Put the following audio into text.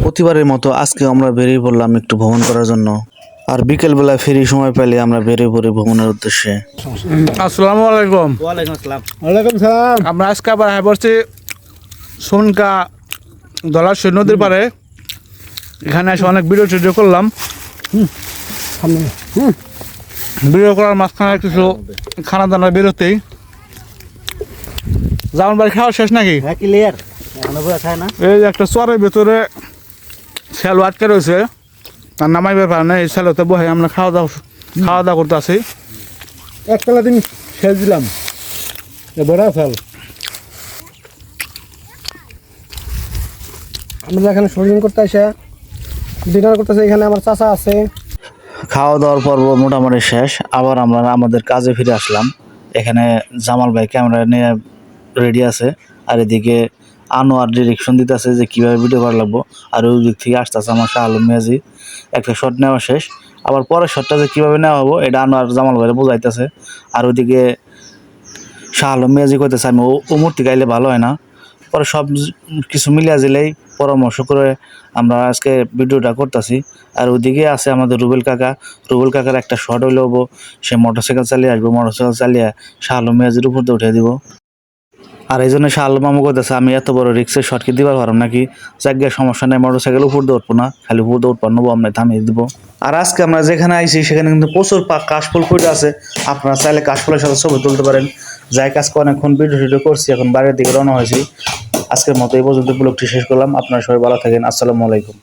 প্রতিবারের মতো আজকে আমরা বেরিয়ে পড়লাম একটু ভ্রমণ করার জন্য। আর বিকেলবেলা ফ্রি সময় পেলে আমরা বেরিয়ে পড়ি ভ্রমণের উদ্দেশ্যে। আসসালামু আলাইকুম। ওয়ালাইকুম আসসালাম। ওয়ালাইকুম সালাম। আমরা আজকে আবার পড়ছি সোনকা ধলাশয় নদীর পাড়ে। এখানে এসে অনেক ভিডিও টিডিও করলাম। ভিডিও করার মাঝখানে কিছু খানা দানার বেরোতেই যেমন বাড়ি খাওয়া শেষ নাকি? হ্যাঁ, ক্লিয়ার। এখনো বোঝা যায় না। এই যে একটা চরের ভেতরে শ্যাল আটকে রয়েছে, তার নামাইবার পারে না। এই শ্যালোতে বহে আমরা খাওয়া দাওয়া করতে আসি। একতলা দিন সেচ দিলাম, বড় ফেল। আমরা এখানে শপিং করতে আসে ডিনার করতেছে। এখানে আমার চাচা আছে। খাওয়া দাওয়ার পর্ব মোটামুটি শেষ। আবার আমরা আমাদের কাজে ফিরে আসলাম। এখানে জামাল ভাই ক্যামেরা নিয়ে রেডি আছে, আর এদিকে আনোয়ার ডিরেকশন দিতেছে যে কীভাবে ভিডিও করা লাগবো। আর ওই দিক থেকে আসতেছে আমার শাহ আলম মিয়াজি। একটা শট নেওয়া শেষ, আবার পরের শটটা যে কীভাবে নেওয়া হবো এটা আনোয়ার জামাল ভাইরে বোঝাইতেছে। আর ওইদিকে শাহ আলম মিয়াজি কইতেছে আমি ও মূর্তি গাইলে ভালো হয় না। পরে সব কিছু মিলিয়ে দিলেই পরামর্শ করে আমরা আজকে ভিডিওটা করতেছি। আর ওইদিকে আছে আমাদের রুবেল কাকার একটা শট হইলে হবো, সে মোটরসাইকেল চালিয়ে আসবো, মোটরসাইকেল চালিয়ে শাহ আলম মিয়াজির উপর দিয়ে উঠে দিব। আর এই জন্য শাহ আলম মামু কইতেছে আমি এত বড় রিক্সের শট কি দিবার পারম নাকি? জায়গায় সমস্যা নেই, মোটরসাইকেল উপর দিয়ে উঠবো না, খালি উপর দিয়ে উঠবো নেবো, আমরা থামিয়ে দিব। আর আজকে আমরা যেখানে আইছি সেখানে কিন্তু প্রচুর কাশফুল ফুটে আছে। আপনারা চাইলে কাশফুলের সাথে ছবি তুলতে পারেন। যাই কাজকে অনেকক্ষণ ভিডিও করছি, এখন বাইরের দিকে রওনা হয়েছি। আজকের মতো এই পর্যন্ত ব্লগটি শেষ করলাম। আপনারা সবাই ভালো থাকেন। আসসালামু আলাইকুম।